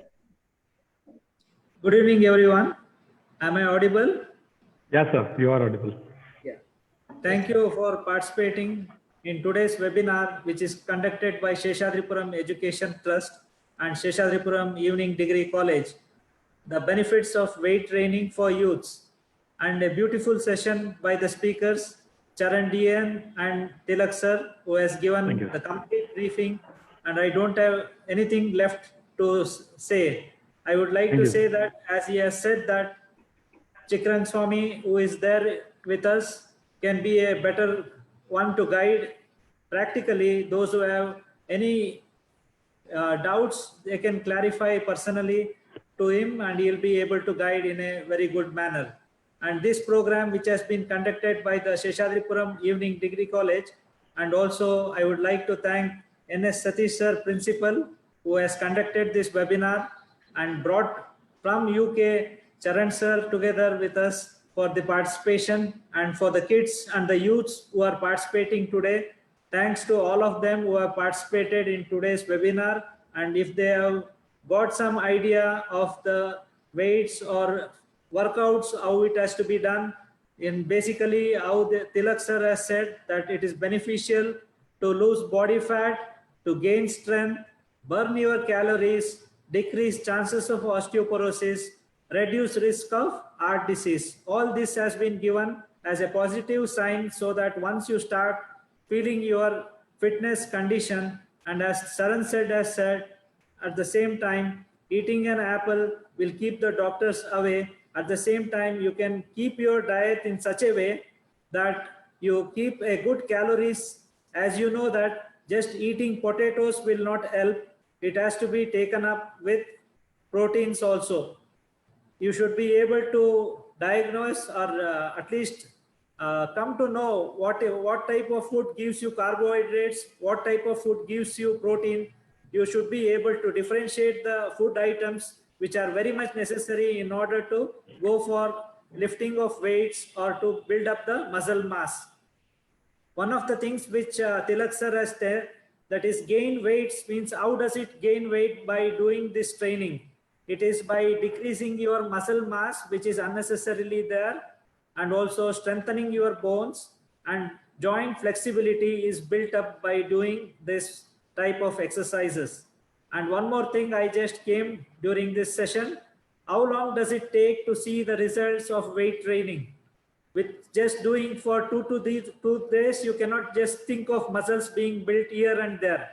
Good evening, everyone. Am I audible? Yes, sir. You are audible. Yeah. Thank you for participating in today's webinar, which is conducted by Seshadripuram Education Trust and Seshadripuram Evening Degree College. The benefits of weight training for youths, and a beautiful session by the speakers, Charan DN and Tilak sir, who has given the complete briefing, and I don't have anything left to say. I would like to say that, as he has said, that Chikran Swami, who is there with us, can be a better one to guide practically those who have any doubts. They can clarify personally to him, and he'll be able to guide in a very good manner. And this program, which has been conducted by the Seshadripuram Evening Degree College, and also I would like to thank N.S. Satish sir, principal, who has conducted this webinar and brought from UK Charan sir together with us for the participation, and for the kids and the youths who are participating today. Thanks to all of them who have participated in today's webinar, and if they have got some idea of the weights or workouts, how it has to be done, in basically how the Tilak sir has said that it is beneficial to lose body fat, to gain strength, burn your calories, decrease chances of osteoporosis, reduce risk of heart disease. All this has been given as a positive sign, so that once you start feeling your fitness condition, and as Saran said has said, at the same time, eating an apple will keep the doctors away. At the same time, you can keep your diet in such a way that you keep a good calories. As you know that just eating potatoes will not help. It has to be taken up with proteins also. You should be able to diagnose, or at least come to know what type of food gives you carbohydrates, what type of food gives you protein. You should be able to differentiate the food items which are very much necessary in order to go for lifting of weights or to build up the muscle mass. One of the things which Tilak sir has said, that is gain weights, means how does it gain weight by doing this training? It is by decreasing your muscle mass, which is unnecessarily there, and also strengthening your bones, and joint flexibility is built up by doing this type of exercises. And one more thing, I just came during this session. How long does it take to see the results of weight training? With just doing for 2 to 2 days, you cannot just think of muscles being built here and there.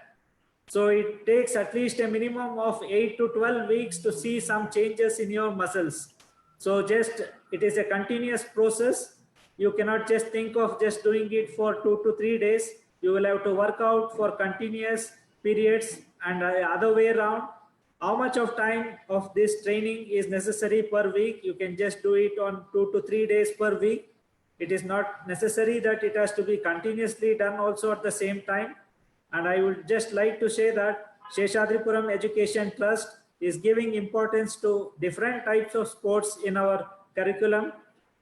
So it takes at least a minimum of 8 to 12 weeks to see some changes in your muscles. So just, it is a continuous process. you cannot just think of just doing it for 2 to 3 days. You will have to work out for continuous periods, and other way around. How much of time of this training is necessary per week? You can just do it on 2 to 3 days per week. It is not necessary that it has to be continuously done also at the same time. And I would just like to say that Seshadripuram Education Trust is giving importance to different types of sports in our curriculum,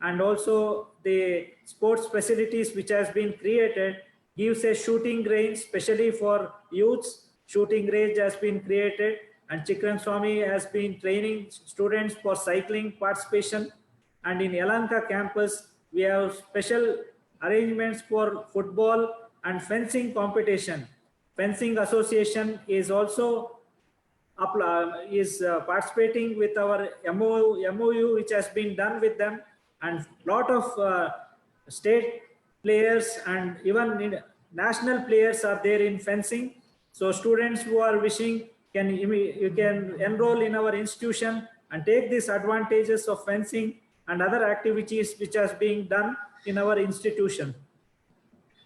and also the sports facilities which has been created gives a shooting range, especially for youths. Shooting range has been created, and Chikran Swami has been training students for cycling participation. And in Yelahanka campus, we have special arrangements for football and fencing competition. Fencing Association is also participating with our MOU which has been done with them, and lot of state players and even national players are there in fencing. So students who are wishing you can enroll in our institution and take these advantages of fencing and other activities which are being done in our institution.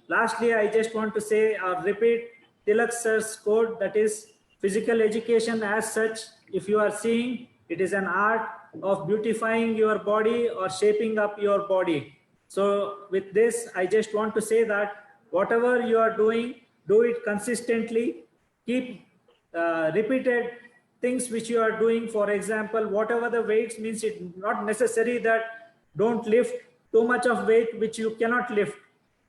Lastly, I just want to say or repeat Tilak sir's quote, that is, physical education as such, if you are seeing, it is an art of beautifying your body or shaping up your body. So with this, I just want to say that whatever you are doing, do it consistently. Keep repeated things which you are doing. For example, whatever the weights means, it's not necessary that don't lift too much of weight which you cannot lift.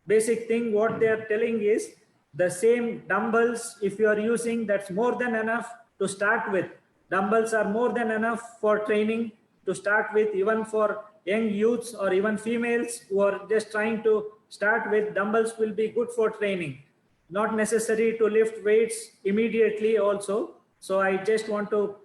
Basic thing what they are telling is the same dumbbells, if you are using, that's more than enough to start with. Dumbbells are more than enough for training to start with, even for young youths or even females who are just trying to start with. Dumbbells will be good for training. Not necessary to lift weights immediately also. So I just want to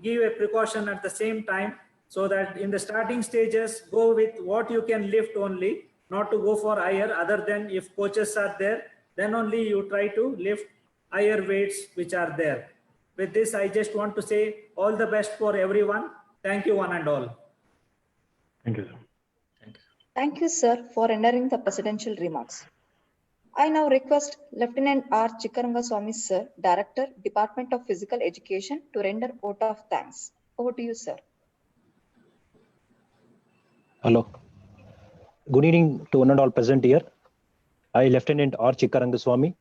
give a precaution at the same time, so that in the starting stages, go with what you can lift only, not to go for higher, other than if coaches are there, then only you try to lift higher weights which are there. With this, I just want to say all the best for everyone. Thank you, one and all. Thank you, sir. Thank you, sir, for rendering the presidential remarks. I now request Lieutenant R. Chikkaranga Swami, sir, Director, Department of Physical Education, to render vote of thanks. Over to you, sir. Hello. Good evening to one and all present here. I, Lieutenant R. Chikkaranga Swami,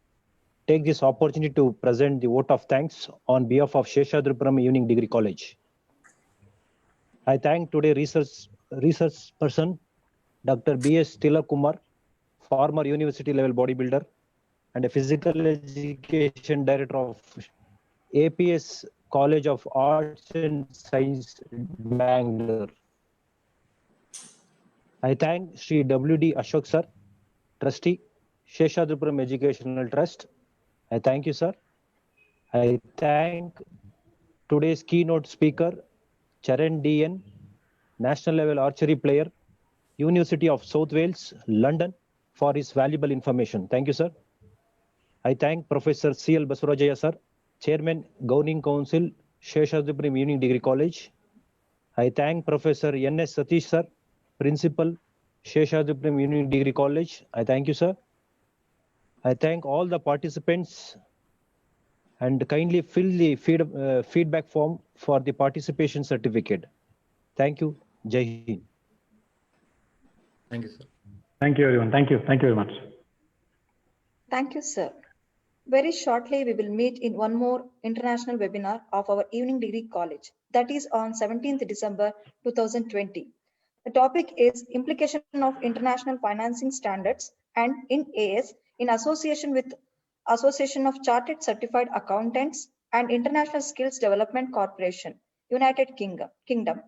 take this opportunity to present the vote of thanks on behalf of Seshadripuram Evening Degree College. I thank today research person Dr. B.S. Tilak Kumar, former university level bodybuilder and a physical education director of APS College of Arts and Science, Bangalore. I thank Sri W.D. Ashok sir, trustee, Seshadripuram Educational Trust. I thank you, sir. I thank today's keynote speaker, Charan D.N., national level archery player, University of South Wales, London, for his valuable information. Thank you, sir. I thank Professor C.L. Basurajaya, sir, Chairman, Governing Council, Seshadripuram Evening Degree College. I thank Professor N.S. Satish, sir, Principal, Seshadripuram Evening Degree College. I thank you, sir. I thank all the participants and kindly fill the feedback form for the participation certificate. Thank you. Jai Hind. Thank you, sir. Thank you, everyone. Thank you. Thank you very much. Thank you, sir. Very shortly, we will meet in one more international webinar of our Evening Degree College. That is on 17th December 2020. The topic is Implication of International Financing Standards and in AS in association with Association of Chartered Certified Accountants and International Skills Development Corporation, United Kingdom.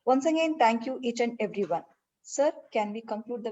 Once again, thank you each and everyone. Sir, can we conclude the